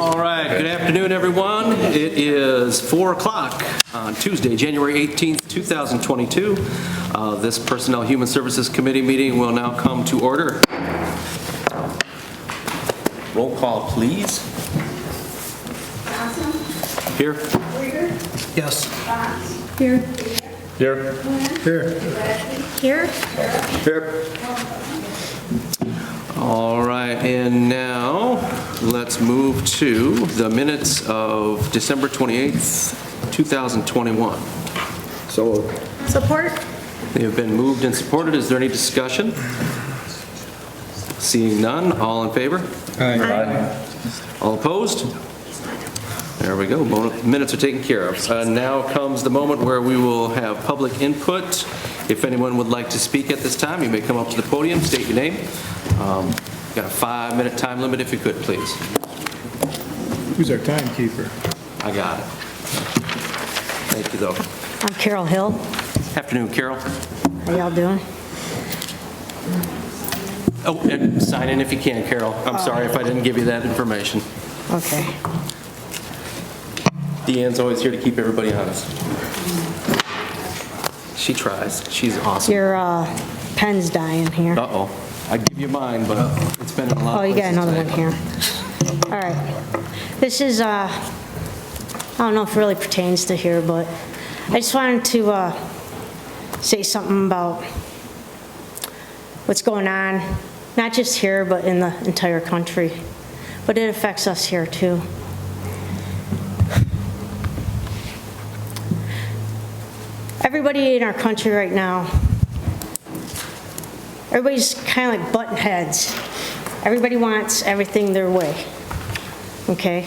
All right, good afternoon, everyone. It is 4 o'clock on Tuesday, January 18th, 2022. This Personnel Human Services Committee meeting will now come to order. Roll call, please. Counsel? Here. Rieger? Yes. Fox? Here. Here. Here. Here? Here. All right, and now let's move to the minutes of December 28th, 2021. So Support? they have been moved and supported. Is there any discussion? Seeing none, all in favor? Aye. All opposed? There we go, minutes are taken care of. Now comes the moment where we will have public input. If anyone would like to speak at this time, you may come up to the podium, state your name. Got a 5-minute time limit if you could, please. Who's our timekeeper? I got it. Thank you, though. I'm Carol Hill. Afternoon, Carol. How y'all doing? Oh, and sign in if you can, Carol. I'm sorry if I didn't give you that information. Okay. Deanne's always here to keep everybody honest. She tries. She's awesome. Your pen's dying here. Uh-oh. I'd give you mine, but it's been in a lot of Oh, you got places another one today. here. All right. This is, I don't know if it really pertains to here, but I just wanted to say something about what's going on, not just here, but in the entire country. But it affects us here, too. Everybody in our country right now, everybody's kind of like button heads. Everybody wants everything their way, okay?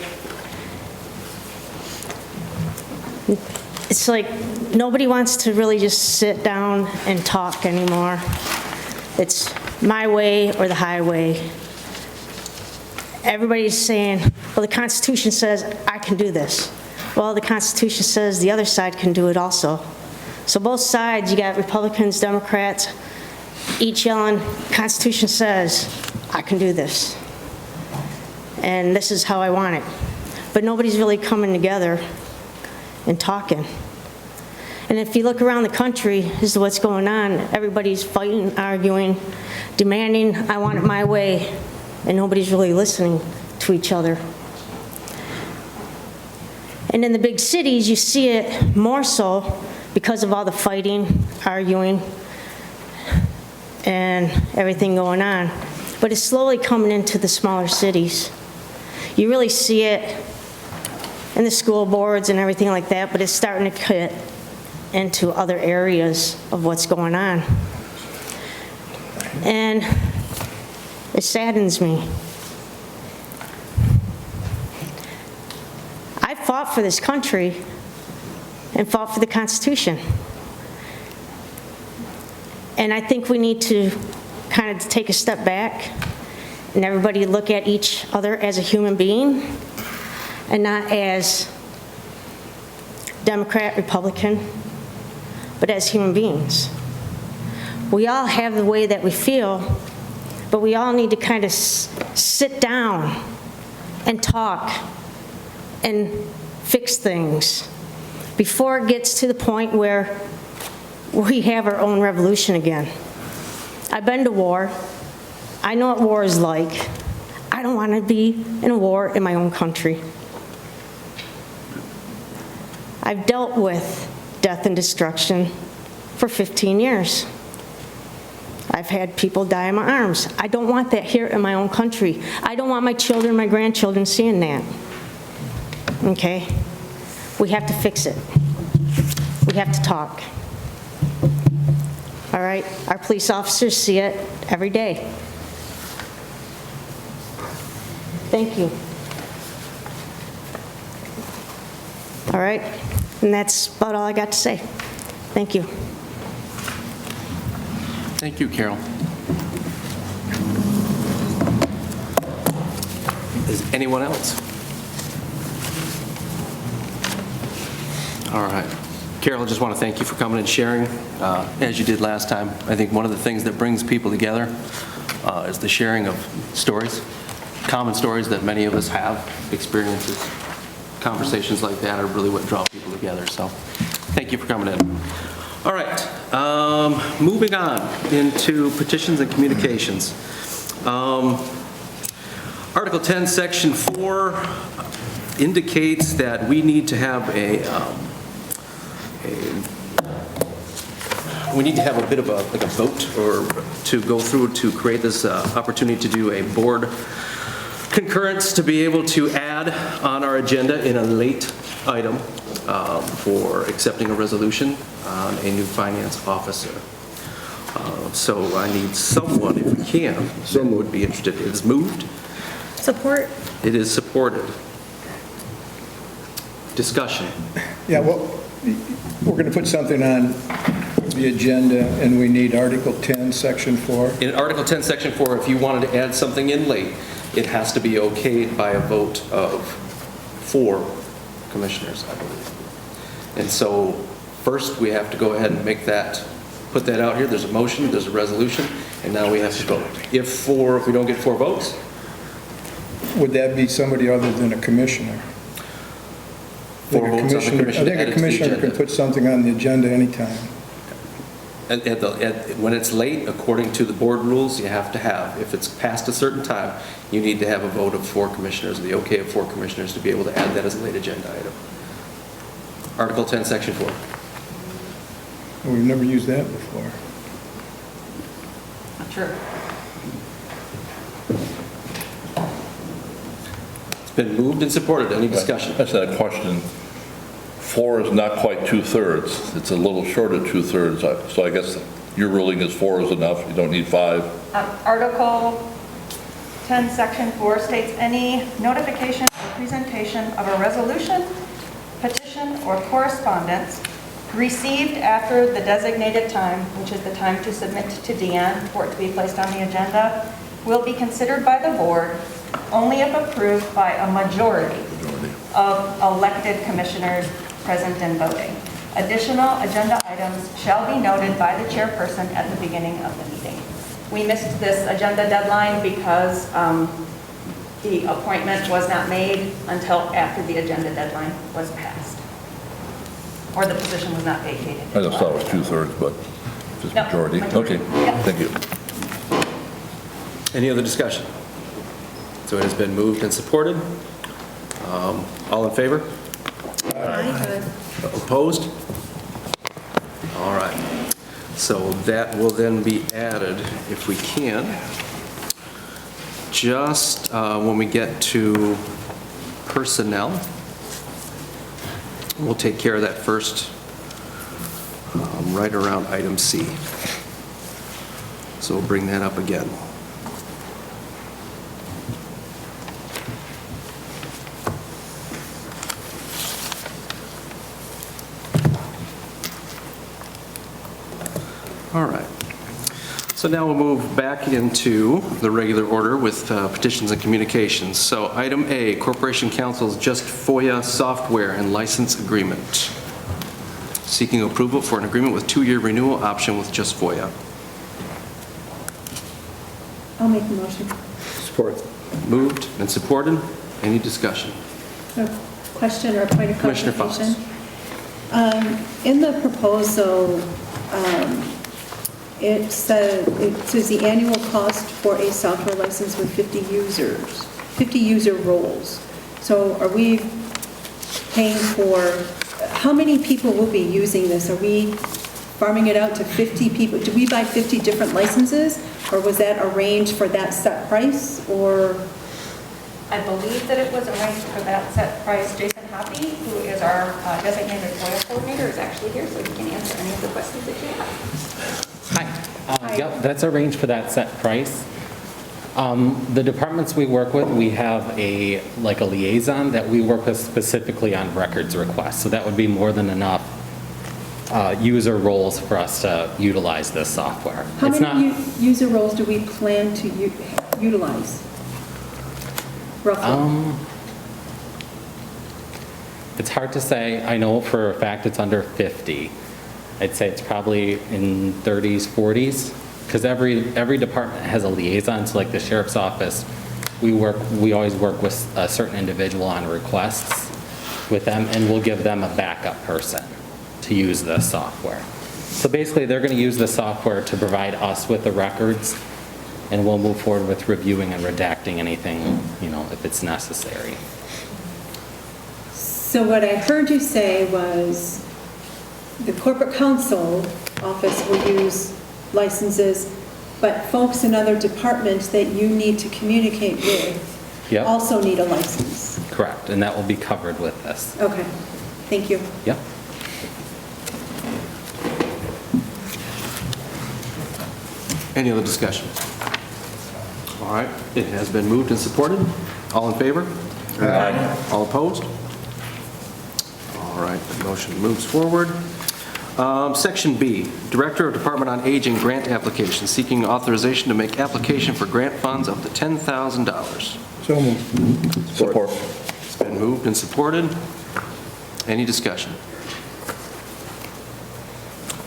It's like nobody wants to really just sit down and talk anymore. It's my way or the highway. Everybody's saying, well, the Constitution says I can do this. Well, the Constitution says the other side can do it also. So both sides, you got Republicans, Democrats, each yelling, Constitution says, I can do this. And this is how I want it. But nobody's really coming together and talking. And if you look around the country, this is what's going on. Everybody's fighting, arguing, demanding, I want it my way, and nobody's really listening to each other. And in the big cities, you see it more so because of all the fighting, arguing, and everything going on. But it's slowly coming into the smaller cities. You really see it in the school boards and everything like that, but it's starting to cut into other areas of what's going on. And it saddens me. I fought for this country and fought for the Constitution. And I think we need to kind of take a step back and everybody look at each other as a human being and not as Democrat, Republican, but as human beings. We all have the way that we feel, but we all need to kind of sit down and talk and fix things before it gets to the point where we have our own revolution again. I've been to war. I know what war is like. I don't want to be in a war in my own country. I've dealt with death and destruction for 15 years. I've had people die in my arms. I don't want that here in my own country. I don't want my children, my grandchildren seeing that. Okay? We have to fix it. We have to talk. All right? Our police officers see it every day. Thank you. All right? And that's about all I got to say. Thank you. Thank you, Carol. Is anyone else? All right. Carol, I just want to thank you for coming and sharing, as you did last time. I think one of the things that brings people together is the sharing of stories. common stories that many of us have, experiences. Conversations like that are really what draw people together, so thank you for coming in. All right, moving on into petitions and communications. Article 10, Section 4 indicates that we need to have a bit of like a vote or to go through to create this opportunity to do a board concurrence to be able to add on our agenda in a late item for accepting a resolution on a new finance officer. So I need someone, if we can, someone would be interested. It is moved. Support? It is supported. Discussion. Yeah, well, we're going to put something on the agenda, and we need Article 10, Section 4. In Article 10, Section 4, if you wanted to add something in late, it has to be okayed by a vote of 4 commissioners, I believe. And so first, we have to go ahead and put that out here. There's a motion, there's a resolution, and now we have to vote. If we don't get 4 votes, Would that be somebody other than a commissioner? 4 votes on the commission. I think a commissioner can put something on the agenda anytime. And when it's late, according to the board rules, you have to have, if it's past a certain time, you need to have a vote of 4 commissioners, the okay of 4 commissioners to be able to add that as a late agenda item. Article 10, Section 4. Well, we've never used that before. Sure. It's been moved and supported. Any discussion? I just had a question. 4 is not quite 2/3. It's a little short of 2/3. So I guess your ruling is 4 is enough. You don't need 5. Article 10, Section 4 states any notification or presentation of a resolution, petition, or correspondence received after the designated time, which is the time to submit to Deanne for it to be placed on the agenda, will be considered by the board only if approved by a majority of elected commissioners present and voting. Additional agenda items shall be noted by the chairperson at the beginning of the meeting. We missed this agenda deadline because the appointment was not made until after the agenda deadline was passed, or the position was not vacated. I just thought it was 2/3, but just No, majority. majority. Okay, Yeah. thank you. Any other discussion? So it has been moved and supported. All in favor? Aye. Opposed? All right. So that will then be added, if we can, just when we get to personnel. We'll take care of that first, right around item C. So we'll bring that up again. All right. So now we'll move back into the regular order with petitions and communications. So item A, Corporation Counsel's JustFOIA software and license agreement. Seeking approval for an agreement with 2-year renewal option with JustFOIA. I'll make the motion. Support. Moved and supported. Any discussion? A question or a point of Commissioner clarification? Fox. In the proposal, it says the annual cost for a software license with 50 users, 50 user roles. So are we paying for, how many people will be using this? Are we farming it out to 50 people? Did we buy 50 different licenses, or was that arranged for that set price, or? I believe that it was arranged for that set price. Jason Hoppy, who is our designated FOIA coordinator, is actually here, so he can answer any of the questions that you have. Hi. Yep, that's arranged for that set price. The departments we work with, we have a liaison that we work with specifically on records requests. So that would be more than enough user roles for us to utilize this software. How It's many not- user roles do we plan to utilize? Roughly? It's hard to say. I know for a fact it's under 50. I'd say it's probably in 30s, 40s, because every department has a liaison. So like the sheriff's office we always work with a certain individual on requests with them, and we'll give them a backup person to use the software. So basically, they're going to use the software to provide us with the records, and we'll move forward with reviewing and redacting anything, if it's necessary. So what I heard you say was the corporate counsel office will use licenses, but folks in other departments that you need to communicate with Yep. also need a license. Correct, and that will be covered with this. Okay, thank you. Yep. Any other discussion? All right, it has been moved and supported. All in favor? Aye. All opposed? All right, the motion moves forward. Section B, Director of Department on Aging Grant Application, seeking authorization to make application for grant funds up to $10,000. So moved. Support. It's been moved and supported. Any discussion?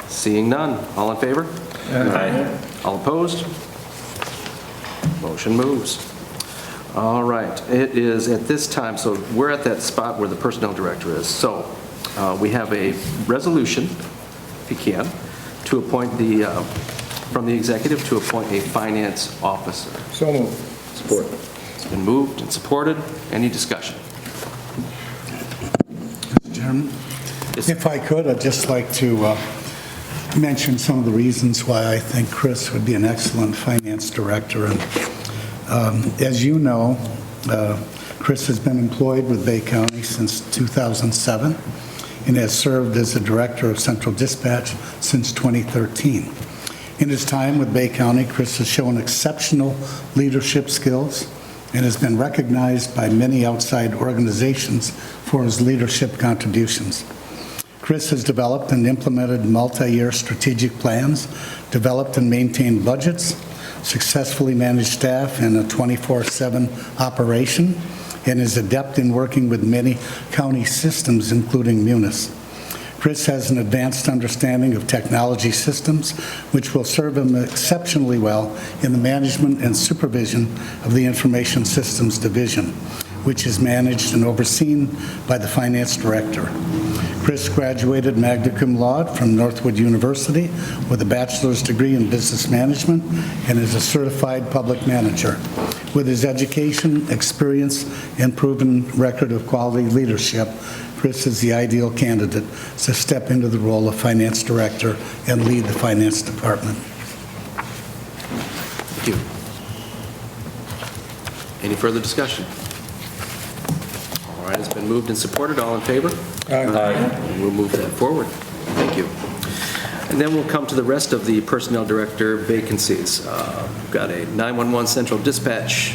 Seeing none. All in favor? Aye. All opposed? Motion moves. All right, it is at this time, so we're at that spot where the Personnel Director is. So we have a resolution, if you can, to appoint from the executive to appoint a finance officer. So moved. Support. It's been moved and supported. Any discussion? Mr. Chairman, if I could, I'd just like to mention some of the reasons why I think Chris would be an excellent finance director. And as you know, Chris has been employed with Bay County since 2007 and has served as the director of Central Dispatch since 2013. In his time with Bay County, Chris has shown exceptional leadership skills and has been recognized by many outside organizations for his leadership contributions. Chris has developed and implemented multi-year strategic plans, developed and maintained budgets, successfully managed staff in a 24/7 operation, and is adept in working with many county systems, including Munis. Chris has an advanced understanding of technology systems, which will serve him exceptionally well in the management and supervision of the Information Systems Division, which is managed and overseen by the Finance Director. Chris graduated magna cum laude from Northwood University with a bachelor's degree in business management and is a certified public manager. With his education, experience, and proven record of quality leadership, Chris is the ideal candidate to step into the role of finance director and lead the finance department. Thank you. Any further discussion? All right, it's been moved and supported. All in favor? Aye. And we'll move that forward. Thank you. And then we'll come to the rest of the Personnel Director vacancies. We've got a 911 Central Dispatch,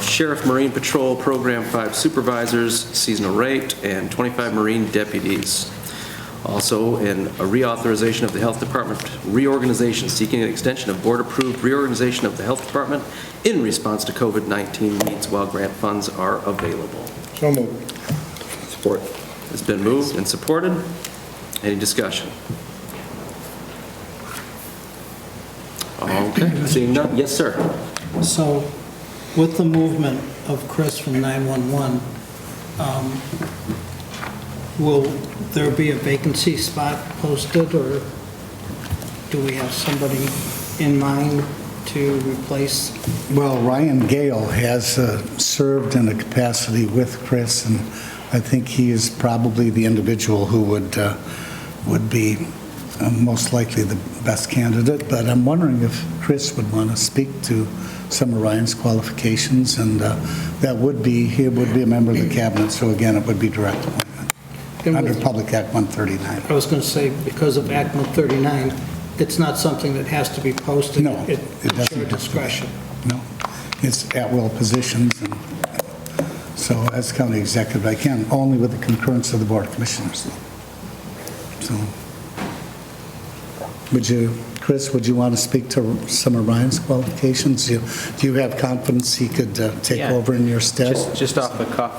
Sheriff Marine Patrol Program 5 Supervisors, seasonal rate, and 25 Marine Deputies. Also, in a reauthorization of the Health Department reorganization, seeking an extension of board-approved reorganization of the Health Department in response to COVID-19 needs while grant funds are available. So moved. Support. It's been moved and supported. Any discussion? Okay, seeing none. Yes, sir. So with the movement of Chris from 911, will there be a vacancy spot posted, or do we have somebody in mind to replace? Well, Ryan Gale has served in a capacity with Chris, and I think he is probably the individual who would be most likely the best candidate. But I'm wondering if Chris would want to speak to some of Ryan's qualifications, and he would be a member of the cabinet. So again, it would be direct appointment under Public Act 139. I was going to say, because of Act 139, it's not something that has to be posted. No, it It's doesn't your have to be. discretion. No, it's at-will positions, and so as county executive, I can, only with the concurrence of the Board of Commissioners. So, Chris, would you want to speak to some of Ryan's qualifications? Do you have confidence he could take Yeah. over in your stead? Just off the cuff,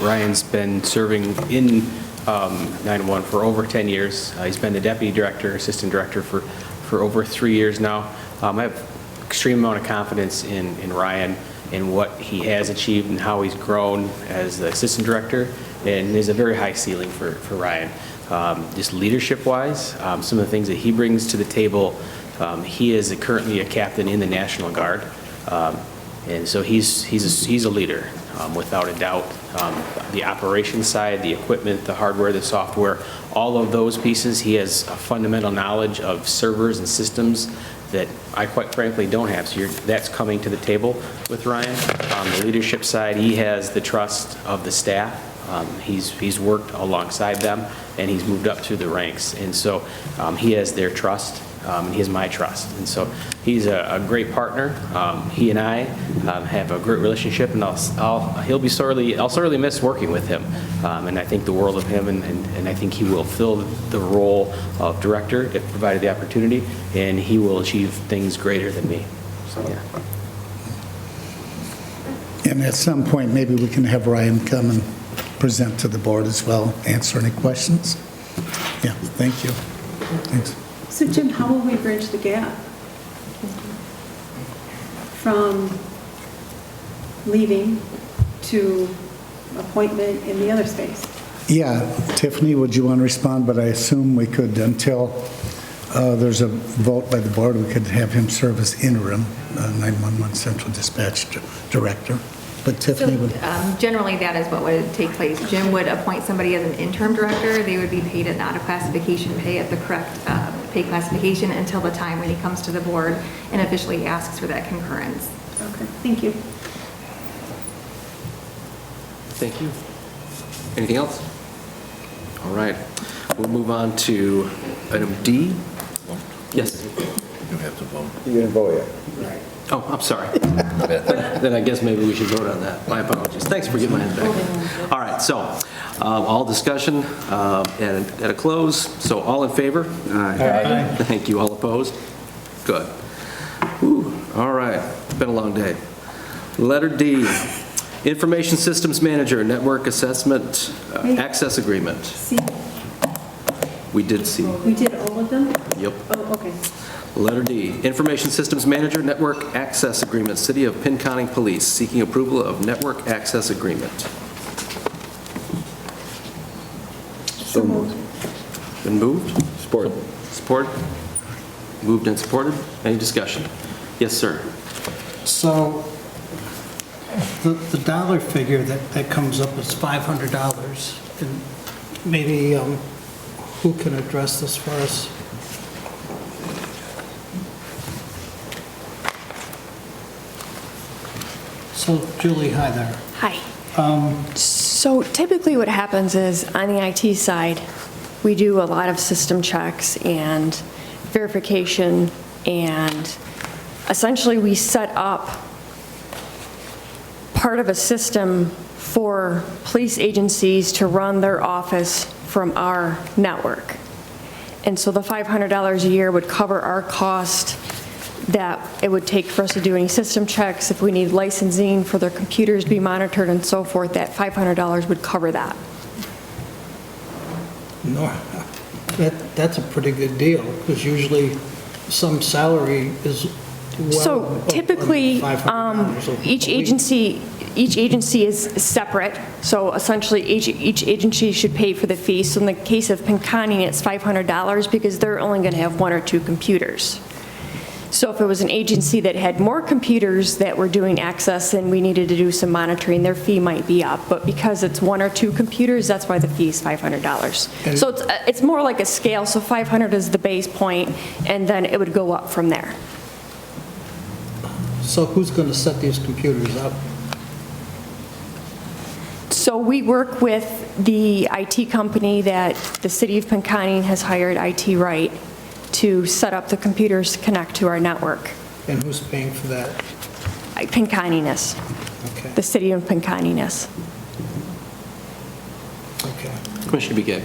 Ryan's been serving in 911 for over 10 years. He's been the deputy director, assistant director for over 3 years now. I have extreme amount of confidence in Ryan. and what he has achieved and how he's grown as the assistant director. And there's a very high ceiling for Ryan. Just leadership-wise, some of the things that he brings to the table, he is currently a captain in the National Guard. And so he's a leader, without a doubt. The operations side, the equipment, the hardware, the software, all of those pieces, he has a fundamental knowledge of servers and systems that I quite frankly don't have. So that's coming to the table with Ryan. On the leadership side, he has the trust of the staff. He's worked alongside them, and he's moved up through the ranks. And so he has their trust, and he has my trust. And so he's a great partner. He and I have a great relationship, and I'll sorely miss working with him. And I think the world of him, and I think he will fill the role of director if provided the opportunity, and he will achieve things greater than me. So, yeah. And at some point, maybe we can have Ryan come and present to the board as well, answer any questions. Yeah, thank you. Thanks. So Jim, how will we bridge the gap from leaving to appointment in the other space? Yeah, Tiffany, would you want to respond? But I assume we could, until there's a vote by the board, we could have him serve as interim 911 Central Dispatch Director. But Tiffany would... Generally, that is what would take place. Jim would appoint somebody as an interim director. They would be paid at not a classification pay at the correct pay classification until the time when he comes to the board and officially asks for that concurrence. Okay, thank you. Thank you. Anything else? All right. We'll move on to item D. Yes. You have to vote. You're going to vote, yeah. Oh, I'm sorry. Then I guess maybe we should vote on that. My apologies. Thanks for getting my head back. All right, so all discussion at a close. So all in favor? Aye. Thank you. All opposed? Good. Whew. All right. Been a long day. Letter D, Information Systems Manager, Network Assessment Access Agreement. C. We did see. We did all of them? Yep. Oh, okay. Letter D, Information Systems Manager, Network Access Agreement, City of Pinconning Police, seeking approval of Network Access Agreement. So moved. Been moved? Support. Support? Moved and supported? Any discussion? Yes, sir. So the dollar figure that comes up is $500. And maybe who can address this for us? So Julie, hi there. Hi. So typically what happens is on the IT side, we do a lot of system checks and verification, and essentially we set up part of a system for police agencies to run their office from our network. And so the $500 a year would cover our cost that it would take for us to do any system checks, if we need licensing for their computers to be monitored and so forth, that $500 would cover that. No, that's a pretty good deal, because usually some salary is well So above typically, $500 a each week. agency is separate, so essentially each agency should pay for the fee. So in the case of Pinconning, it's $500 because they're only going to have 1 or 2 computers. So if it was an agency that had more computers that were doing access and we needed to do some monitoring, their fee might be up. But because it's 1 or 2 computers, that's why the fee is $500. So it's more like a scale. So 500 is the base point, and then it would go up from there. So who's going to set these computers up? So we work with the IT company that the city of Pinconning has hired, IT Right, to set up the computers to connect to our network. And who's paying for that? Pinconning is. Okay. The city of Pinconning is. Okay. Commissioner Begay.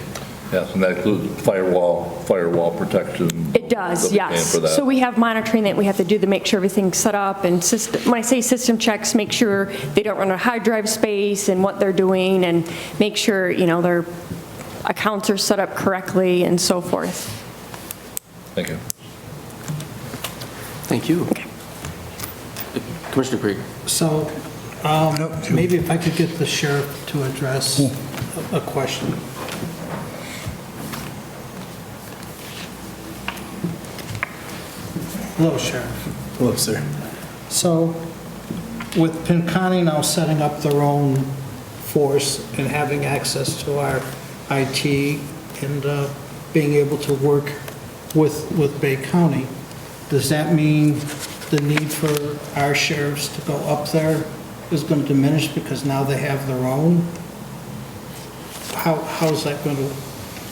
Yes, and that includes firewall protection. It does, They'll be paying yes. for that. So we have monitoring that we have to do to make sure everything's set up, and when I say system checks, make sure they don't run out of hard drive space and what they're doing, and make sure, their accounts are set up correctly and so forth. Thank you. Thank you. Okay. Commissioner Krieg. So maybe if I could get the sheriff to address a question. Hello, Sheriff. Hello, sir. So with Pinconning now setting up their own force and having access to our IT and being able to work with Bay County, does that mean the need for our sheriffs to go up there is going to diminish because now they have their own? How's that going to?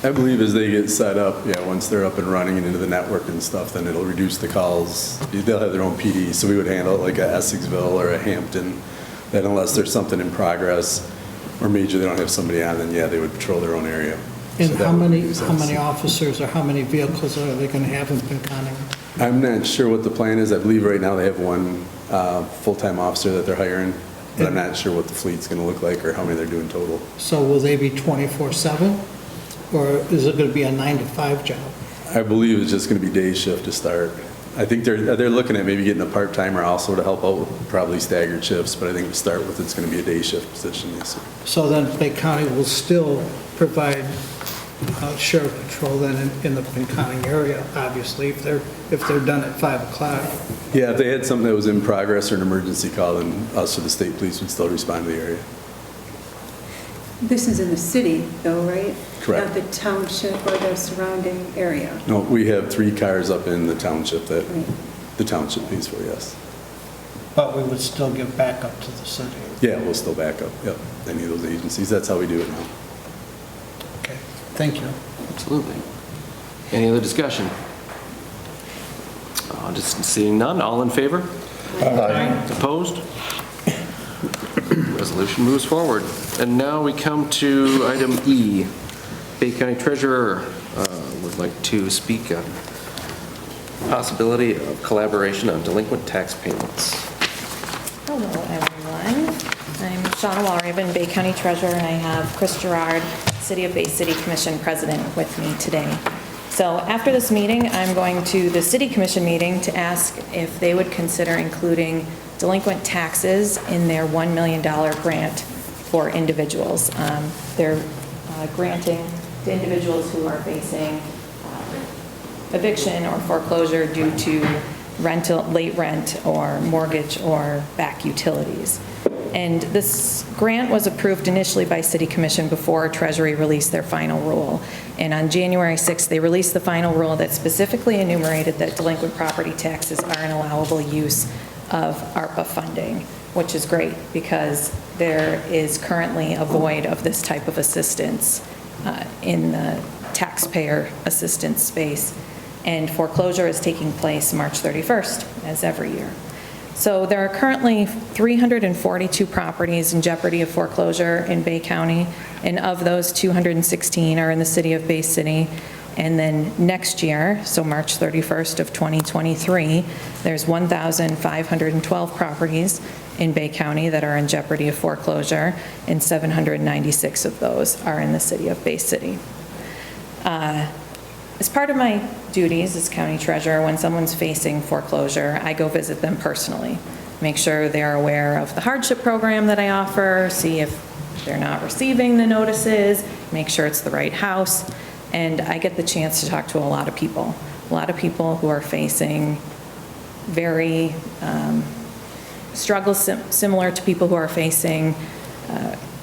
I believe as they get set up, once they're up and running and into the network and stuff, then it'll reduce the calls. They'll have their own PD, so we would handle it like a Essexville or a Hampton, that unless there's something in progress or major, they don't have somebody on, then they would patrol their own area. And So that how would many reduce us. officers or how many vehicles are they going to have in Pinconning? I'm not sure what the plan is. I believe right now they have one full-time officer that they're hiring, but I'm not sure what the fleet's going to look like or how many they're doing total. So will they be 24/7? Or is it going to be a 9-to-5 job? I believe it's just going to be day shift to start. I think they're looking at maybe getting a part-timer also to help out with probably staggered shifts, but I think to start with, it's going to be a day shift position, yes, sir. So then Bay County will still provide sheriff patrol then in the Pinconning area, obviously, if they're done at 5 o'clock. Yeah, if they had something that was in progress or an emergency call, then us or the state police would still respond to the area. This is in the city, though, right? Correct. Not the township or the surrounding area. No, we have 3 cars up in the township that Right. the township pays for, yes. But we would still give backup to the city. Yeah, we'll still back up, yep, any of those agencies. That's how we do it now. Okay, thank you. Absolutely. Any other discussion? Just seeing none, all in favor? Aye. Opposed? Resolution moves forward. And now we come to item E. Bay County Treasurer would like to speak on possibility of collaboration on delinquent tax payments. Hello, everyone. I'm Shauna Walraven, Bay County Treasurer, and I have Chris Gerard, City of Bay City Commission President, with me today. So after this meeting, I'm going to the City Commission meeting to ask if they would consider including delinquent taxes in their $1 million grant for individuals. They're granting to individuals who are facing eviction or foreclosure due to rental, late rent, or mortgage or back utilities. And this grant was approved initially by City Commission before Treasury released their final rule. And on January 6th, they released the final rule that specifically enumerated that delinquent property taxes are an allowable use of ARPA funding, which is great because there is currently a void of this type of assistance in the taxpayer assistance space. And foreclosure is taking place March 31st, as every year. So there are currently 342 properties in jeopardy of foreclosure in Bay County, and of those, 216 are in the city of Bay City. And then next year, so March 31st of 2023, there's 1,512 properties in Bay County that are in jeopardy of foreclosure, and 796 of those are in the city of Bay City. As part of my duties as county treasurer, when someone's facing foreclosure, I go visit them personally, make sure they're aware of the hardship program that I offer, see if they're not receiving the notices, make sure it's the right house, and I get the chance to talk to a lot of people who are facing very struggles similar to people who are facing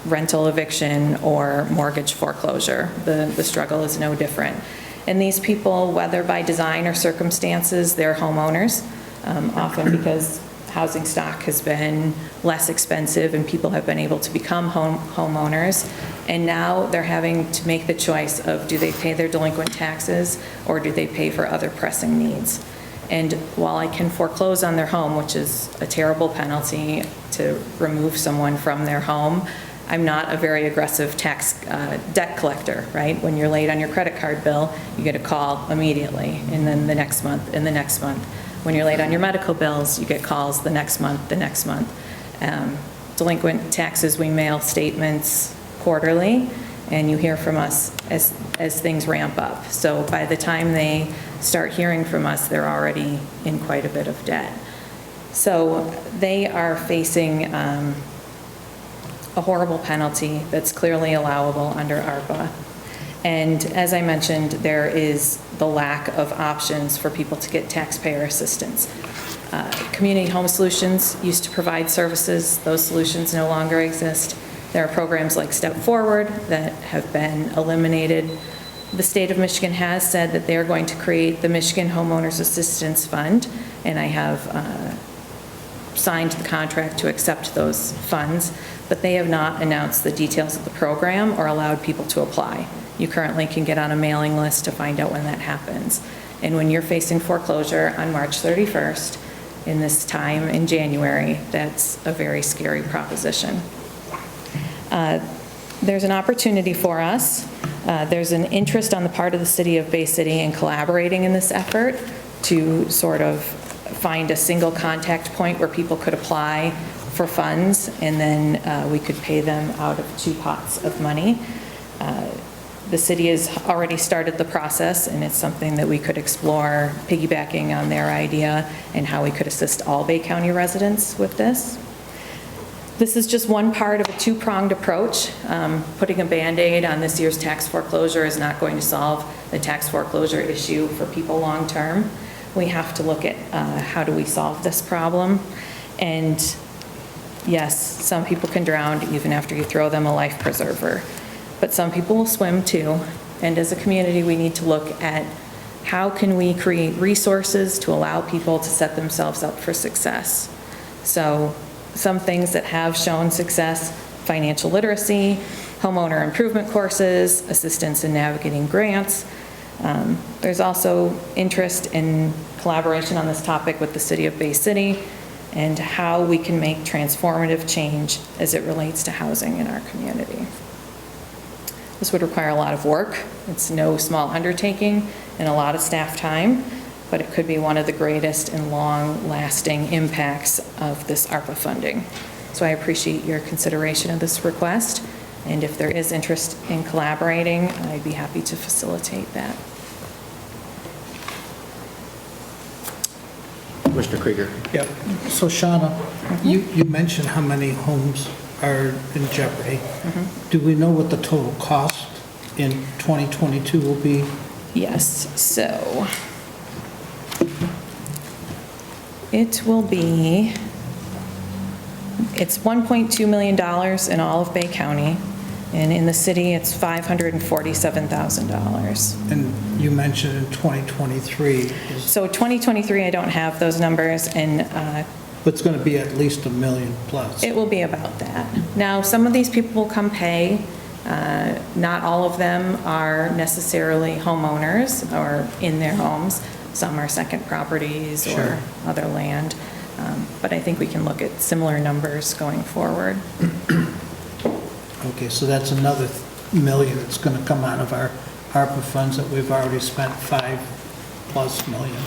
rental eviction or mortgage foreclosure. The struggle is no different. And these people, whether by design or circumstances, they're homeowners, often because housing stock has been less expensive and people have been able to become homeowners. And now they're having to make the choice of, do they pay their delinquent taxes or do they pay for other pressing needs? And while I can foreclose on their home, which is a terrible penalty to remove someone from their home, I'm not a very aggressive tax debt collector, right? When you're late on your credit card bill, you get a call immediately, and then the next month, and the next month. When you're late on your medical bills, you get calls the next month, the next month. Delinquent taxes, we mail statements quarterly, and you hear from us as things ramp up. So by the time they start hearing from us, they're already in quite a bit of debt. So they are facing a horrible penalty that's clearly allowable under ARPA. And as I mentioned, there is the lack of options for people to get taxpayer assistance. Community Home Solutions used to provide services. Those solutions no longer exist. There are programs like Step Forward that have been eliminated. The state of Michigan has said that they are going to create the Michigan Homeowners Assistance Fund, and I have signed the contract to accept those funds, but they have not announced the details of the program or allowed people to apply. You currently can get on a mailing list to find out when that happens. And when you're facing foreclosure on March 31st, in this time in January, that's a very scary proposition. There's an opportunity for us. There's an interest on the part of the city of Bay City in collaborating in this effort to sort of find a single contact point where people could apply for funds, and then we could pay them out of 2 pots of money. The city has already started the process, and it's something that we could explore, piggybacking on their idea and how we could assist all Bay County residents with this. This is just one part of a 2-pronged approach. Putting a Band-Aid on this year's tax foreclosure is not going to solve the tax foreclosure issue for people long-term. We have to look at how do we solve this problem. And yes, some people can drown even after you throw them a life preserver. But some people will swim too, and as a community, we need to look at how can we create resources to allow people to set themselves up for success. So some things that have shown success: financial literacy, homeowner improvement courses, assistance in navigating grants. There's also interest in collaboration on this topic with the city of Bay City and how we can make transformative change as it relates to housing in our community. This would require a lot of work. It's no small undertaking and a lot of staff time, but it could be one of the greatest and long-lasting impacts of this ARPA funding. So I appreciate your consideration of this request, and if there is interest in collaborating, I'd be happy to facilitate that. Commissioner Krieger. Yep. So Shauna, you mentioned how many homes are in jeopardy. Do we know what the total cost in 2022 will be? Yes, so it will be, it's $1.2 million in all of Bay County, and in the city, it's $547,000. And you mentioned in 2023. So 2023, I don't have those numbers, and But it's going to be at least $1 million plus. it will be about that. Now, some of these people will come pay. Not all of them are necessarily homeowners or in their homes. Some are second properties or other land. But I think we can look at similar numbers going forward. Okay, so that's another $1 million that's going to come out of our ARPA funds that we've already spent $5+ million.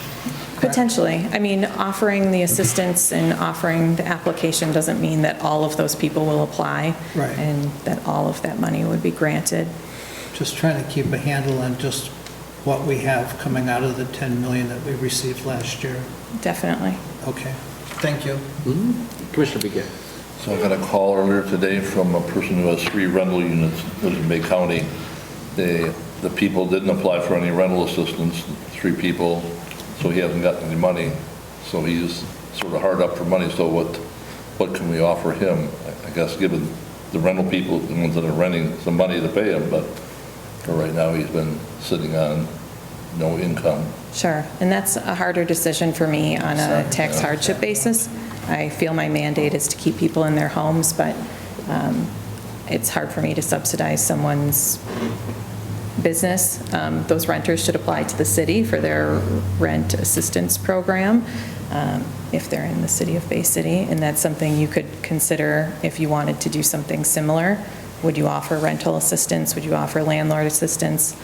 Potentially. I mean, offering the assistance and offering the application doesn't mean that all of those people will apply. Right. And that all of that money would be granted. Just trying to keep a handle on just what we have coming out of the $10 million that we received last year. Definitely. Okay, thank you. Commissioner Begay. So I got a call earlier today from a person who has 3 rental units, lives in Bay County. The people didn't apply for any rental assistance, 3 people, so he hasn't gotten any money. So he's sort of hard up for money, so what can we offer him? I guess given the rental people, the ones that are renting, some money to pay him, but for right now, he's been sitting on no income. Sure, and that's a harder decision for me on a tax hardship basis. I feel my mandate is to keep people in their homes, but it's hard for me to subsidize someone's business. Those renters should apply to the city for their rent assistance program if they're in the city of Bay City, and that's something you could consider if you wanted to do something similar. Would you offer rental assistance? Would you offer landlord assistance?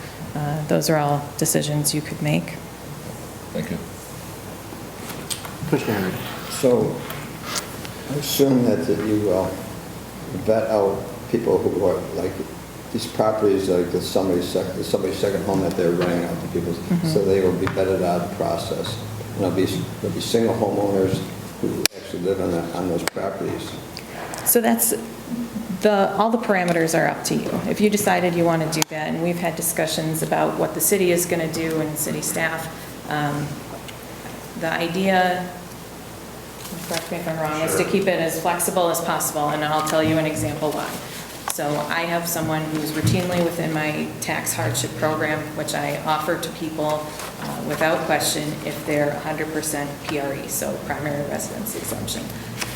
Those are all decisions you could make. Thank you. Commissioner Henry. So I assume that you vet out people who are like these properties, like somebody's second home that they're renting out to people, so they will be vetted out of the process. And there'll be single homeowners who actually live on those properties? So all the parameters are up to you. If you decided you want to do that, and we've had discussions about what the city is going to do and city staff, the idea, correct me if I'm wrong, is to keep it as flexible as possible, and I'll tell you an example why. So I have someone who's routinely within my tax hardship program, which I offer to people without question if they're 100% PRE, so primary residence exemption.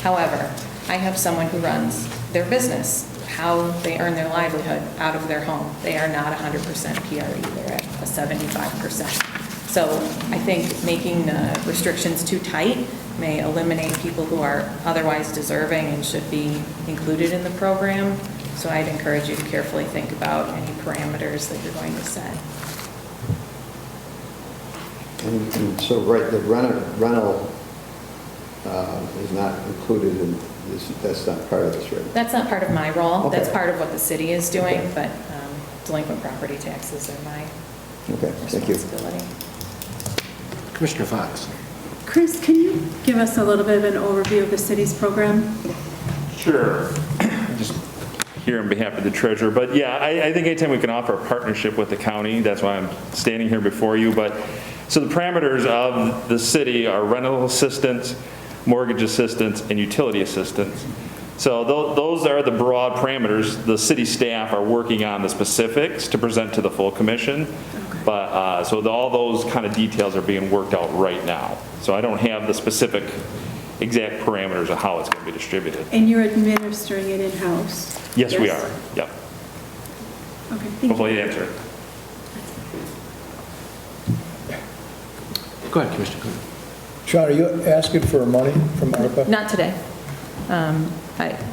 However, I have someone who runs their business, how they earn their livelihood out of their home. They are not 100% PRE, they're at a 75%. So I think making the restrictions too tight may eliminate people who are otherwise deserving and should be included in the program. So I'd encourage you to carefully think about any parameters that you're going to set. And so, right, the rental is not included in this, that's not part of this, right? That's not part of my role. Okay. That's part of what the city is doing, but delinquent property taxes are my responsibility. Commissioner Fox. Chris, can you give us a little bit of an overview of the city's program? Sure. Just here on behalf of the treasurer. But yeah, I think anytime we can offer a partnership with the county, that's why I'm standing here before you. But so the parameters of the city are rental assistance, mortgage assistance, and utility assistance. So those are the broad parameters. The city staff are working on the specifics to present to the full commission. But so all those kind of details are being worked out right now. So I don't have the specific exact parameters of how it's going to be distributed. And you're administering it in-house? Yes, we are. Yep. Okay, thank you. Hopefully you answer it. Go ahead, Commissioner Coonan. Sean, are you asking for money from ARPA? Not today.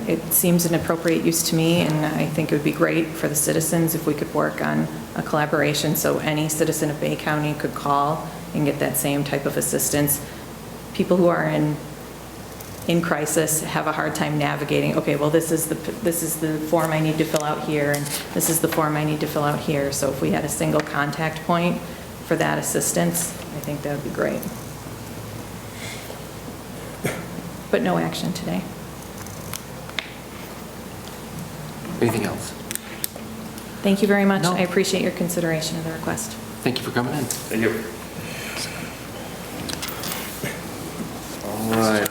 It seems an appropriate use to me, and I think it would be great for the citizens if we could work on a collaboration so any citizen of Bay County could call and get that same type of assistance. People who are in crisis have a hard time navigating, okay, well, this is the form I need to fill out here, and this is the form I need to fill out here. So if we had a single contact point for that assistance, I think that would be great. But no action today. Anything else? Thank you very much. No. I appreciate your consideration of the request. Thank you for coming in. Thank you. All right.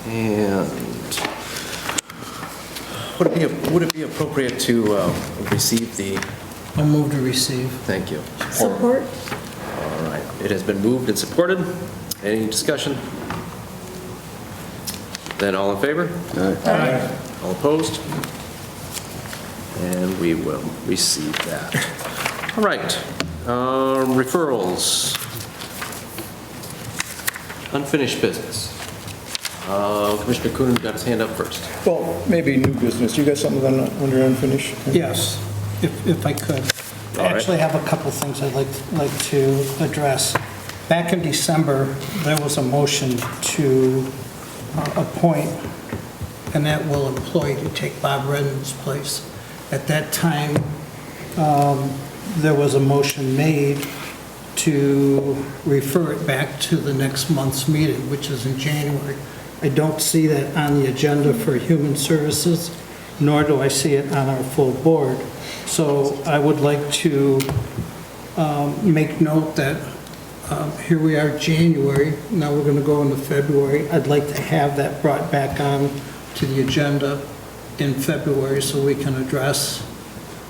And would it be appropriate to receive the... I'll move to receive. Thank you. Support? All right. It has been moved and supported. Any discussion? Then all in favor? Aye. All opposed? And we will receive that. All right. Referrals. Unfinished business. Commissioner Coonan got his hand up first. Well, maybe new business. You got something under unfinished? Yes, if I could. All I right. actually have a couple things I'd like to address. Back in December, there was a motion to appoint an at-will employee to take Bob Redmond's place. At that time, there was a motion made to refer it back to the next month's meeting, which is in January. I don't see that on the agenda for Human Services, nor do I see it on our full board. So I would like to make note that here we are, January, now we're going to go into February. I'd like to have that brought back on to the agenda in February so we can address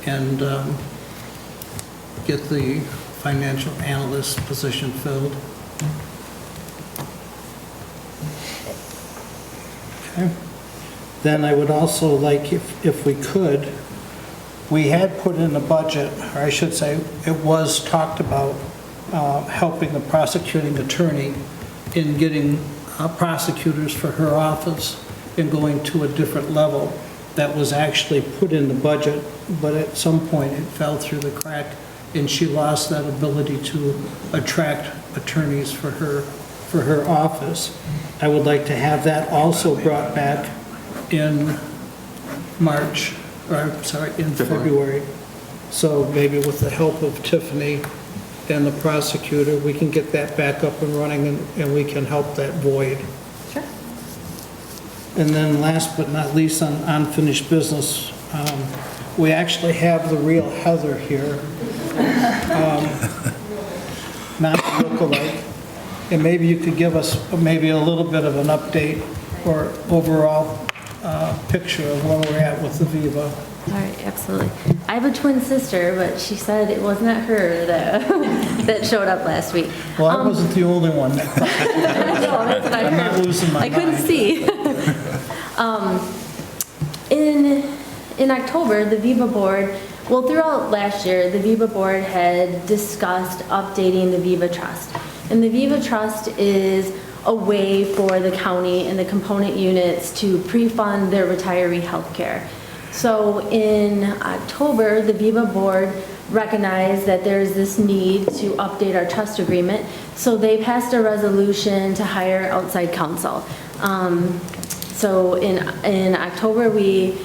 and get the financial analyst position filled. Okay. Then I would also like, if we could, we had put in the budget, or I should say, it was talked about helping the prosecuting attorney in getting prosecutors for her office and going to a different level. That was actually put in the budget, but at some point it fell through the crack and she lost that ability to attract attorneys for her office. I would like to have that also brought back in March, or I'm sorry, in February. So maybe with the help of Tiffany and the prosecutor, we can get that back up and running, and we can help that void. Sure. And then last but not least, on unfinished business, we actually have the real Heather here, not the lookalike. And maybe you could give us maybe a little bit of an update or overall picture of where we're at with the Viva. All right, absolutely. I have a twin sister, but she said it was not her that, that showed up last week. Well, I wasn't the only one that No, that's what I I'm not heard. losing my I couldn't mind. see. In October, the Viva board, well, throughout last year, the Viva board had discussed updating the Viva Trust. And the Viva Trust is a way for the county and the component units to pre-fund their retiree health care. So in October, the Viva board recognized that there's this need to update our trust agreement. So they passed a resolution to hire outside counsel. So in October, we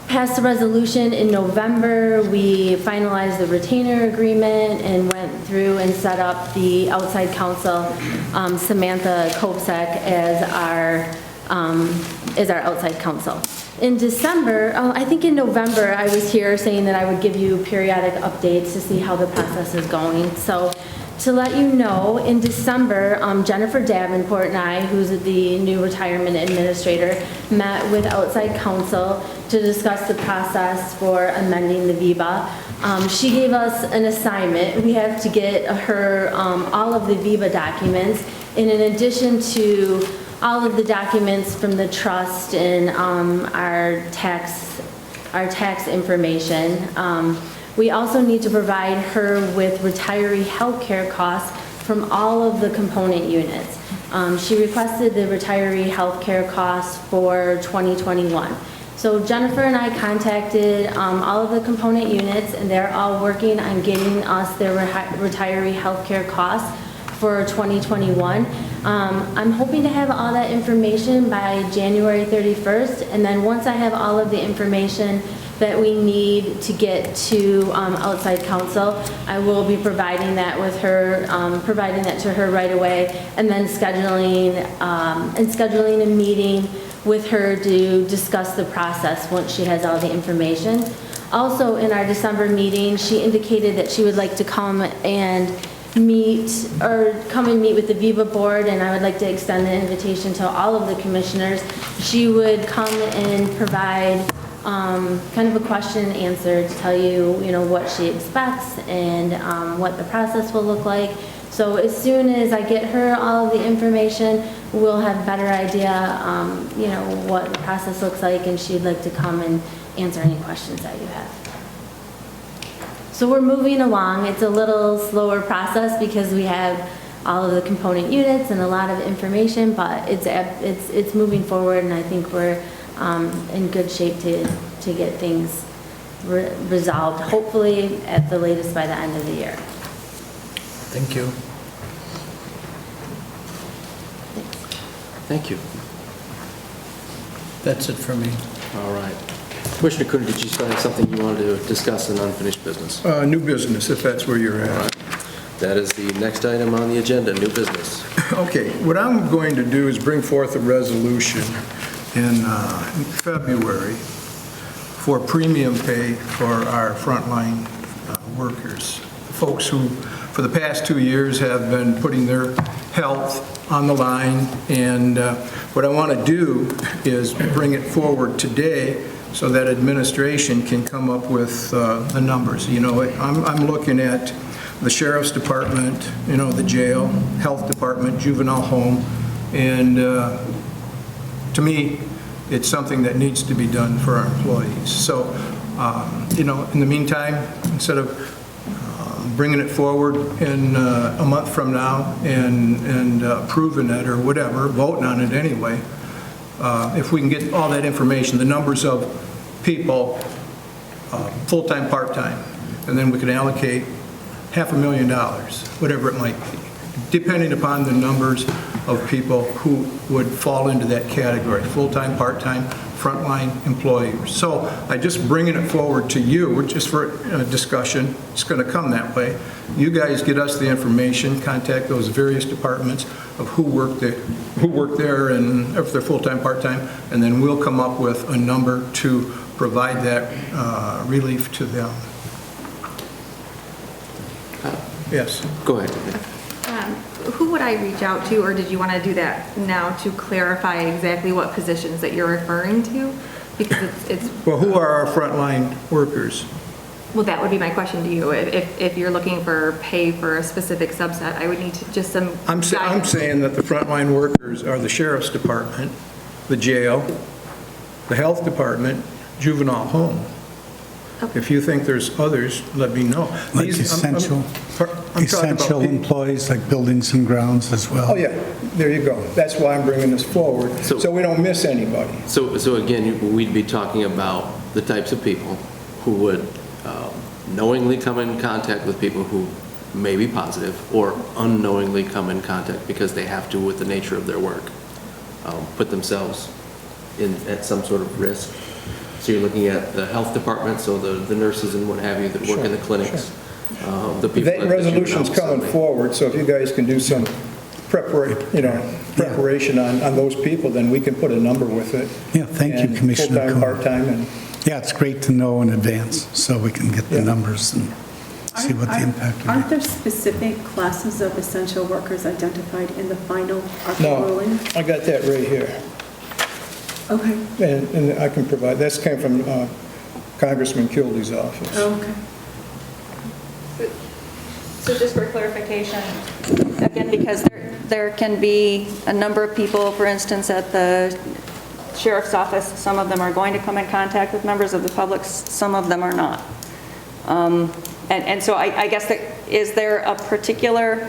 passed a resolution. In November, we finalized the retainer agreement and went through and set up the outside counsel, Samantha Kopsek, as our outside counsel. In December, I think in November, I was here saying that I would give you periodic updates to see how the process is going. So to let you know, in December, Jennifer Davenport and I, who's the new retirement administrator, met with outside counsel to discuss the process for amending the VIVA. She gave us an assignment. We have to get her all of the VIVA documents, and in addition to all of the documents from the trust and our tax information. We also need to provide her with retiree health care costs from all of the component units. She requested the retiree health care costs for 2021. So Jennifer and I contacted all of the component units, and they're all working on getting us their retiree health care costs for 2021. I'm hoping to have all that information by January 31st, and then once I have all of the information that we need to get to outside counsel, I will be providing that with her, providing that to her right away, and then scheduling a meeting with her to discuss the process once she has all the information. Also, in our December meeting, she indicated that she would like to come and meet with the Viva board, and I would like to extend the invitation to all of the commissioners. She would come and provide kind of a question and answer to tell you, what she expects and what the process will look like. So as soon as I get her all of the information, we'll have a better idea, what the process looks like, and she'd like to come and answer any questions that you have. So we're moving along. It's a little slower process because we have all of the component units and a lot of information, but it's moving forward, and I think we're in good shape to get things resolved, hopefully at the latest by the end of the year. Thank you. Thank you. That's it for me. All right. Commissioner Cooney, did you still have something you wanted to discuss in unfinished business? New business, if that's where you're at. All right. That is the next item on the agenda, new business. Okay, what I'm going to do is bring forth a resolution in February for premium pay for our frontline workers, folks who for the past 2 years have been putting their health on the line, and what I want to do is bring it forward today so that administration can come up with the numbers. I'm looking at the sheriff's department, the jail, health department, juvenile home, and to me, it's something that needs to be done for our employees. So, in the meantime, instead of bringing it forward in a month from now and approving it or whatever, voting on it anyway, if we can get all that information, the numbers of people, full-time, part-time, and then we can allocate $500,000, whatever it might be, depending upon the numbers of people who would fall into that category, full-time, part-time, frontline employees. So I just bringing it forward to you, just for discussion. It's going to come that way. You guys get us the information, contact those various departments of who work there and if they're full-time, part-time, and then we'll come up with a number to provide that relief to them. Yes. Go ahead. Who would I reach out to, or did you want to do that now to clarify exactly what positions that you're referring to? Because it's Well, who are our frontline workers? well, that would be my question to you. If you're looking for pay for a specific subset, I would need to just some I'm guidance. saying that the frontline workers are the sheriff's department, the jail, the health department, juvenile home. If you think there's others, let me know. Like These- essential talking about employees, like buildings and grounds as well. Oh, yeah, there you go. That's why I'm bringing this forward, so we don't miss anybody. So again, we'd be talking about the types of people who would knowingly come in contact with people who may be positive or unknowingly come in contact because they have to, with the nature of their work, put themselves at some sort of risk. So you're looking at the health department, so the nurses and what have you that work in the clinics. The people That at the resolution's juvenile coming forward, so if you guys can do some preparation on those people, then we can put a number with it. Yeah, thank you, And Commissioner full-time, Cohen. part-time, and Yeah, it's great to know in advance so we can get the numbers and see what the impact would Aren't be. there specific classes of essential workers identified in the final ARPA no, ruling? I got that right here. Okay, And I can provide, that's came from Congressman Kildy's office. okay. So just for clarification, again, because there can be a number of people, for instance, at the sheriff's office, some of them are going to come in contact with members of the public, some of them are not. And so I guess that, is there a particular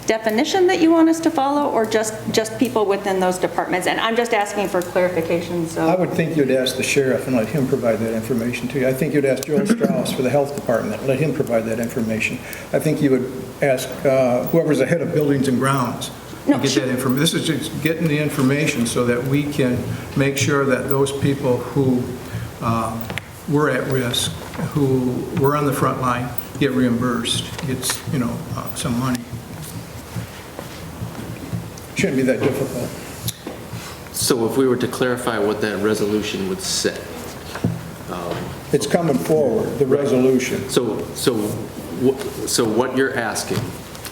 definition that you want us to follow, or just people within those departments? And I'm just asking for clarification, so. I would think you'd ask the sheriff and let him provide that information to you. I think you'd ask Joel Strauss for the health department, let him provide that information. I think you would ask whoever's the head of buildings and grounds to get that information. This is just getting the information so that we can make sure that those people who were at risk, who were on the front line, get reimbursed, gets, some money. Shouldn't be that difficult. So if we were to clarify what that resolution would say. It's coming forward, the resolution. So what you're asking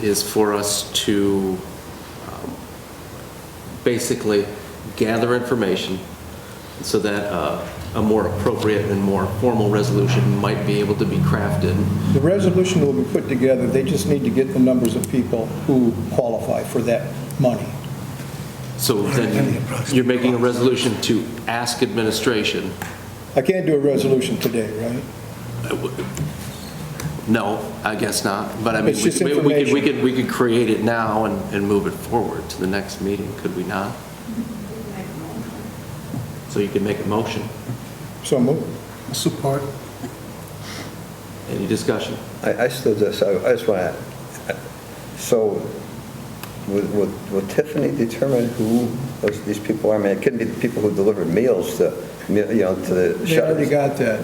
is for us to basically gather information so that a more appropriate and more formal resolution might be able to be crafted. The resolution will be put together, they just need to get the numbers of people who qualify for that money. So then you're making a resolution to ask administration. I can't do a resolution today, right? No, I guess not. But I mean, It's just we information. could create it now and move it forward to the next meeting, could we not? So you could make a motion. So move. Support. Any discussion? I still just, I just want to, so will Tiffany determine who these people are? I mean, it couldn't be the people who delivered meals to the They already shelters. got that.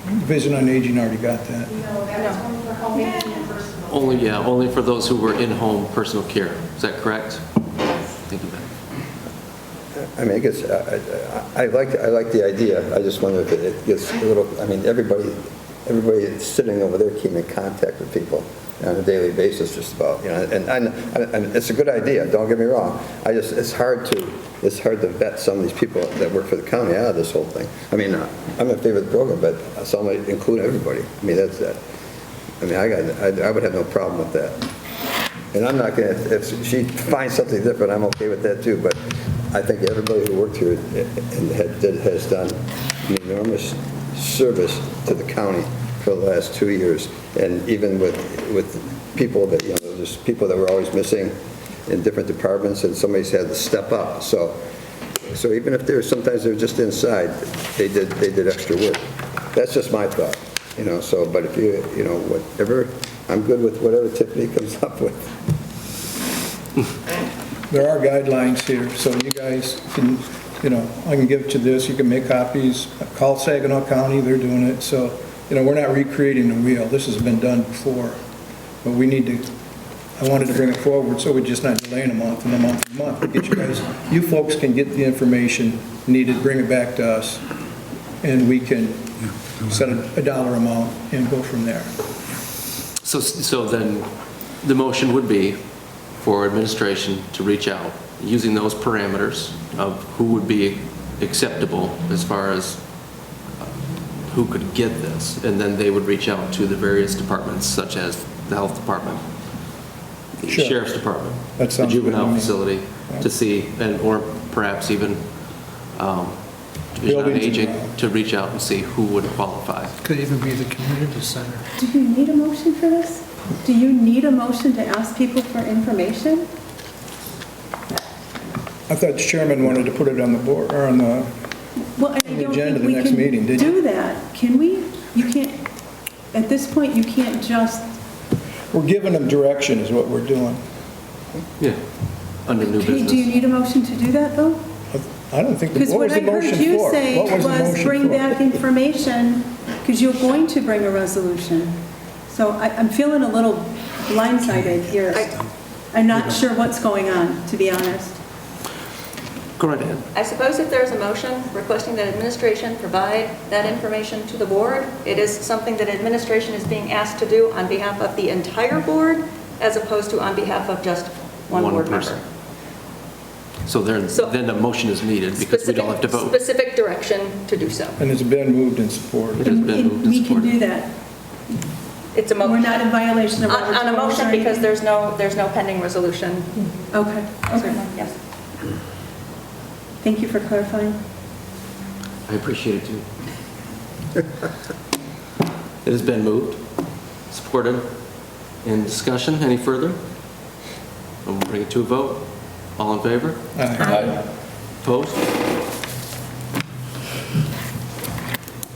Division on Aging already got that. Only for those who were in-home personal care. Is that correct? Think of that. I mean, I guess, I like the idea. I just wonder if it gets a little, I mean, everybody that's sitting over there came in contact with people on a daily basis, just about, and it's a good idea, don't get me wrong. It's hard to vet some of these people that work for the county out of this whole thing. I mean, I'm in favor of the program, but some might include everybody. I mean, that's that. I mean, I would have no problem with that. And I'm not going to, if she finds something different, I'm okay with that too, but I think everybody who worked here has done an enormous service to the county for the last 2 years. And even with people that, there's people that were always missing in different departments, and somebody's had to step up. So even if sometimes they're just inside, they did extra work. That's just my thought, so, but if whatever, I'm good with whatever Tiffany comes up with. There are guidelines here, so you guys can I can give it to this, you can make copies, call Saginaw County, they're doing it, so, we're not recreating the wheel, this has been done before, but I wanted to bring it forward, so we're just not delaying a month and a month and a month. We get you folks can get the information needed, bring it back to us, and we can set a dollar amount and go from there. So then, the motion would be for administration to reach out, using those parameters of who would be acceptable as far as who could get this, and then they would reach out to the various departments, such as the health department, the Sure. sheriff's department, That the sounds good to juvenile me. facility, to see, or perhaps even Division on Buildings and Aging, grounds. to reach out and see who would qualify. Could even be the community center. Do you need a motion for this? Do you need a motion to ask people for information? I thought the chairman wanted to put it on the board, or on the, Well, I On the don't agenda think the we next meeting, can did you? do that. Can we? You can't, at this point, you can't just, we're giving them direction is what we're doing. Yeah, under new hey, do you business. need a motion to do that, though? I don't think, Because what what was I the heard motion you for? say What was the was motion bring for? back information, because you're going to bring a resolution. So I'm feeling a little blindsided here. I'm not sure what's going on, to be honest. Go right ahead. I suppose if there's a motion requesting that administration provide that information to the board, it is something that administration is being asked to do on behalf of the entire board, as opposed to on behalf of just one board person. member. So then the motion is needed because we don't have to vote. Specific direction to do so. And it's been moved and supported. It has been moved and We can supported. do that. It's a motion. We're not in violation of Robert's On a rules motion or because anything? there's no pending resolution. Okay, okay. Yes. Thank you for clarifying. I appreciate it too. It has been moved, supported. In discussion, any further? We'll bring it to a vote. All in favor? Aye. Opposed?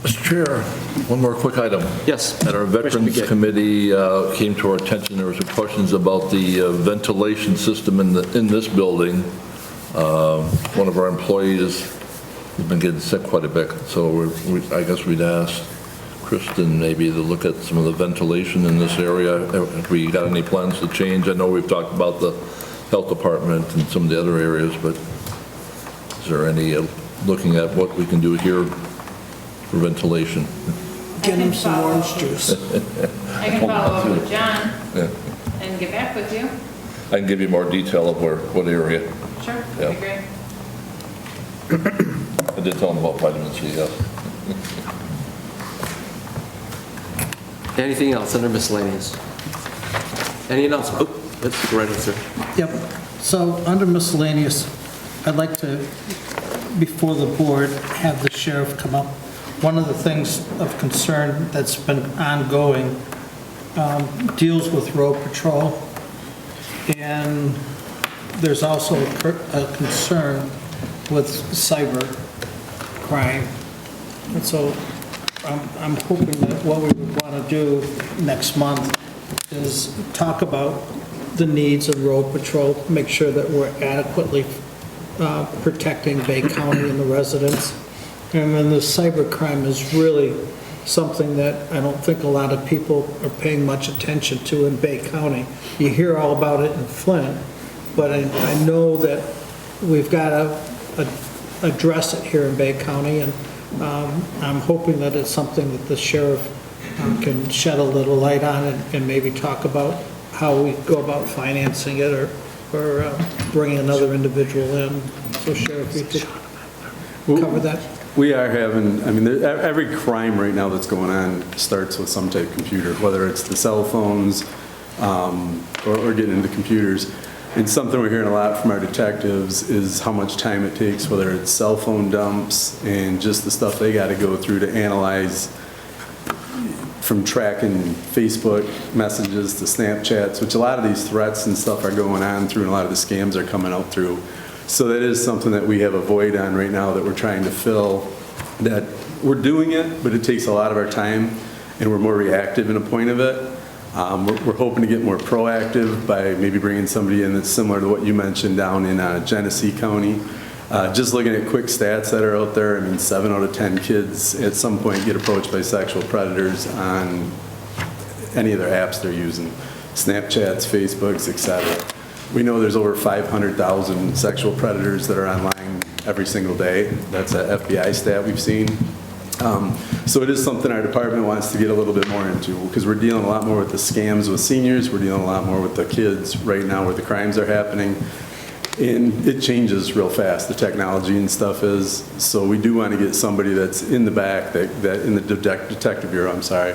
Mr. Chair, one more quick item. Yes. At our Veterans Committee came to our attention, there was some questions about the ventilation system in this building. One of our employees has been getting sick quite a bit, so I guess we'd ask Kristen maybe to look at some of the ventilation in this area. Have we got any plans to change? I know we've talked about the health department and some of the other areas, but is there any looking at what we can do here for ventilation? Get him some orange juice. I can follow up with John Yeah. and get back with you. I can give you more detail of what area. Sure, Yeah. that'd be great. I did tell them about vitamin C, yes. Anything else under miscellaneous? Any announcements? Oh, that's the right answer. Yep. So under miscellaneous, I'd like to, before the board, have the sheriff come up. One of the things of concern that's been ongoing deals with road patrol. And there's also a concern with cyber crime. And so I'm hoping that what we would want to do next month is talk about the needs of road patrol, make sure that we're adequately protecting Bay County and the residents. And then the cybercrime is really something that I don't think a lot of people are paying much attention to in Bay County. You hear all about it in Flint, but I know that we've got to address it here in Bay County, and I'm hoping that it's something that the sheriff can shed a little light on and maybe talk about how we go about financing it or bringing another individual in. So Sheriff, you could cover that? We are having, every crime right now that's going on starts with some type of computer, whether it's the cell phones or getting into computers. And something we're hearing a lot from our detectives is how much time it takes, whether it's cell phone dumps and just the stuff they got to go through to analyze, from tracking Facebook messages to Snapchats, which a lot of these threats and stuff are going on through, and a lot of the scams are coming out through. So that is something that we have a void on right now that we're trying to fill, that we're doing it, but it takes a lot of our time, and we're more reactive in a point of it. We're hoping to get more proactive by maybe bringing somebody in that's similar to what you mentioned down in Genesee County, Just looking at quick stats that are out there, I mean, 7 out of 10 kids at some point get approached by sexual predators on any of their apps they're using, Snapchats, Facebooks, etc. We know there's over 500,000 sexual predators that are online every single day. That's an FBI stat we've seen. So it is something our department wants to get a little bit more into, because we're dealing a lot more with the scams with seniors, we're dealing a lot more with the kids right now where the crimes are happening, and it changes real fast, the technology and stuff is. So we do want to get somebody that's in the back, that in the detective bureau, I'm sorry,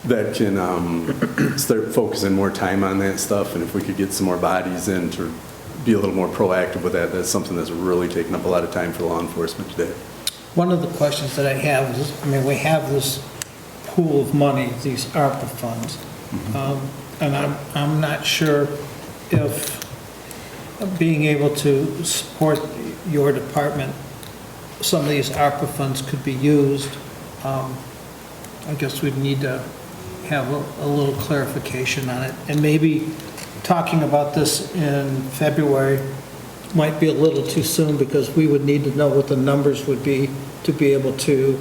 that can start focusing more time on that stuff, and if we could get some more bodies in to be a little more proactive with that, that's something that's really taking up a lot of time for law enforcement today. One of the questions that I have is, I mean, we have this pool of money, these ARPA funds, and I'm not sure if being able to support your department, some of these ARPA funds could be used. I guess we'd need to have a little clarification on it, and maybe talking about this in February might be a little too soon, because we would need to know what the numbers would be to be able to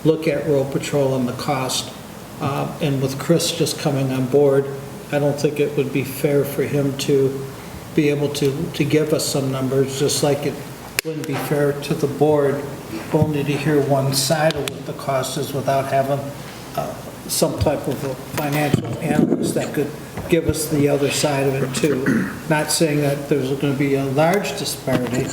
look at road patrol and the cost. And with Chris just coming on board, I don't think it would be fair for him to be able to give us some numbers, just like it wouldn't be fair to the board only to hear one side of what the cost is without having some type of a financial analyst that could give us the other side of it too. Not saying that there's going to be a large disparity,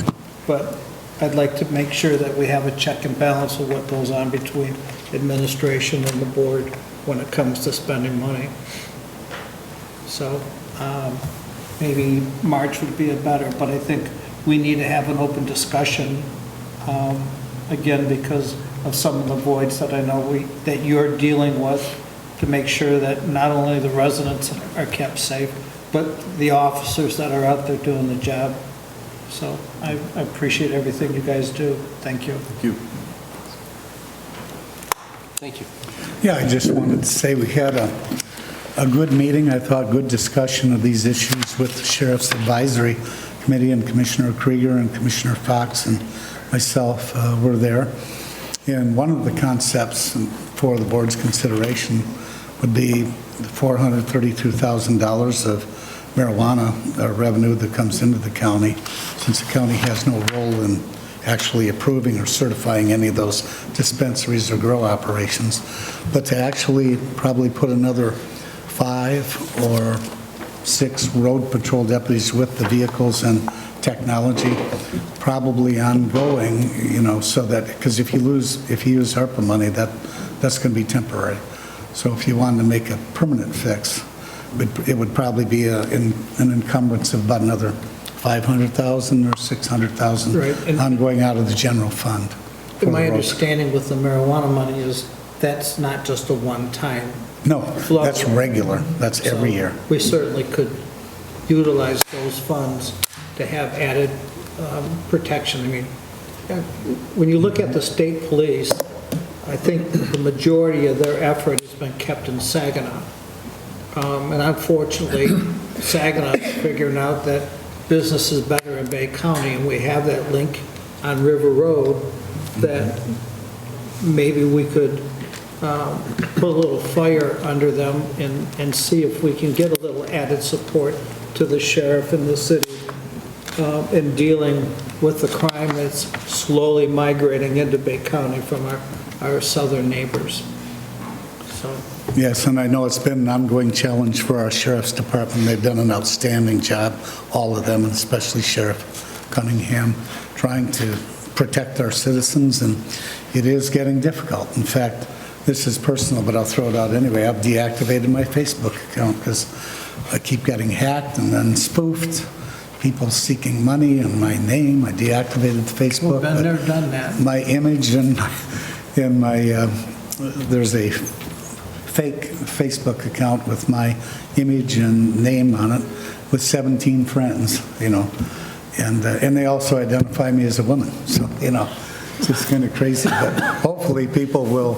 but I'd like to make sure that we have a check and balance of what goes on between administration and the board when it comes to spending money. So maybe March would be a better, but I think we need to have an open discussion, again, because of some of the voids that I know that you're dealing with, to make sure that not only the residents are kept safe, but the officers that are out there doing the job. So I appreciate everything you guys do. Thank you. Thank you. Thank you. Yeah, I just wanted to say we had a good meeting. I thought good discussion of these issues with the Sheriff's Advisory Committee, and Commissioner Krieger and Commissioner Fox and myself were there. And one of the concepts for the board's consideration would be the $432,000 of marijuana revenue that comes into the county, since the county has no role in actually approving or certifying any of those dispensaries or grow operations. But to actually probably put another 5 or 6 road patrol deputies with the vehicles and technology, probably ongoing, so that, because if you use ARPA money, that's going to be temporary. So if you wanted to make a permanent fix, it would probably be an encumbrance of about another $500,000 or $600,000 Right. ongoing out of the general fund. My understanding with the marijuana money is that's not just a one-time. No, that's regular. That's every year. We certainly could utilize those funds to have added protection. I mean, when you look at the state police, I think the majority of their effort has been kept in Saginaw. And unfortunately, Saginaw is figuring out that business is better in Bay County, and we have that link on River Road that maybe we could put a little fire under them and see if we can get a little added support to the sheriff in the city in dealing with the crime that's slowly migrating into Bay County from our southern neighbors. So. Yes, and I know it's been an ongoing challenge for our sheriff's department. They've done an outstanding job, all of them, and especially Sheriff Cunningham, trying to protect our citizens, and it is getting difficult. In fact, this is personal, but I'll throw it out anyway. I've deactivated my Facebook account because I keep getting hacked and then spoofed. People seeking money in my name. I deactivated the Facebook. Well, I've never done that. My image and my there's a fake Facebook account with my image and name on it with 17 friends, and they also identify me as a woman. So, it's just kind of crazy, but hopefully people will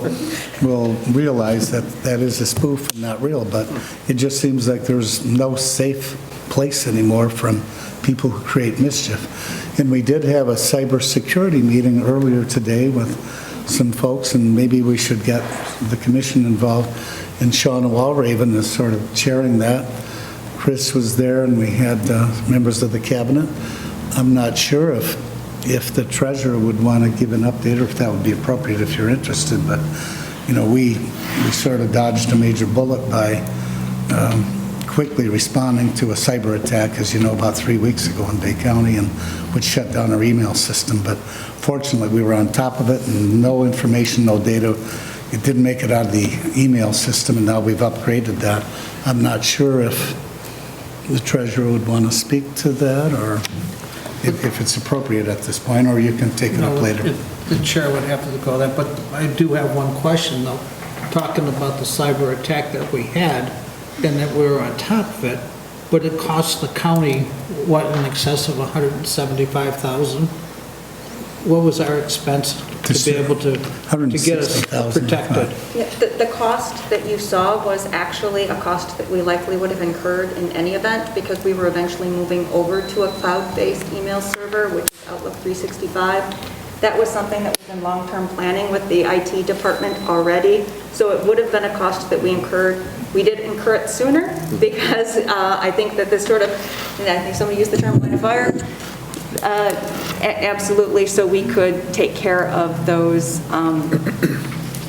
realize that that is a spoof and not real, but it just seems like there's no safe place anymore from people who create mischief. And we did have a cybersecurity meeting earlier today with some folks, and maybe we should get the commission involved. And Sean Walraven is sort of chairing that. Chris was there, and we had members of the cabinet. I'm not sure if the treasurer would want to give an update, or if that would be appropriate if you're interested, but, you know, we sort of dodged a major bullet by quickly responding to a cyber attack, as you know, about 3 weeks ago in Bay County, and which shut down our email system. But fortunately, we were on top of it, and no information, no data. It didn't make it out of the email system, and now we've upgraded that. I'm not sure if the treasurer would want to speak to that, or if it's appropriate at this point, or you can take it up later. The chair would have to go that, but I do have one question, though. Talking about the cyber attack that we had, and that we were on top of it, but it cost the county, what, in excess of $175,000? What was our expense to be able to get us protected? Yeah, the cost that you saw was actually a cost that we likely would have incurred in any event, because we were eventually moving over to a cloud-based email server, which is Outlook 365. That was something that was in long-term planning with the IT department already, so it would have been a cost that we incurred. We did incur it sooner, because I think that this sort of, and I think somebody used the term line of fire, absolutely, so we could take care of those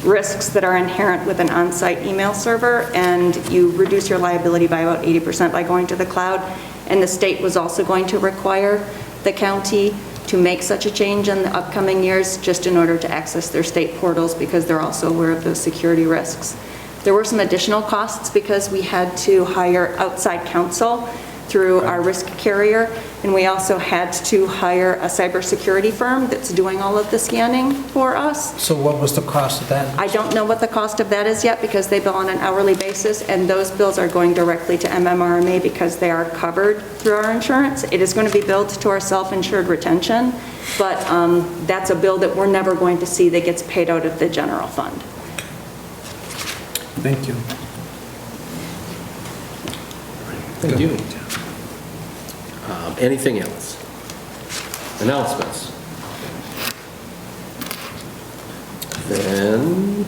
risks that are inherent with an on-site email server, and you reduce your liability by about 80% by going to the cloud. And the state was also going to require the county to make such a change in the upcoming years, just in order to access their state portals, because they're also aware of those security risks. There were some additional costs because we had to hire outside counsel through our risk carrier, and we also had to hire a cybersecurity firm that's doing all of the scanning for us. So what was the cost of that? I don't know what the cost of that is yet, because they bill on an hourly basis, and those bills are going directly to MMRMA because they are covered through our insurance. It is going to be billed to our self-insured retention, but that's a bill that we're never going to see that gets paid out of the general fund. Thank you. Thank you. Anything else? Announcements? Then,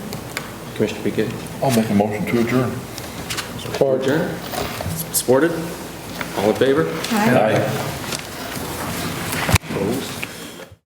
Commissioner Piquet. I'll make a motion to adjourn. Adjourn. Supported? All in favor? Aye. Opposed?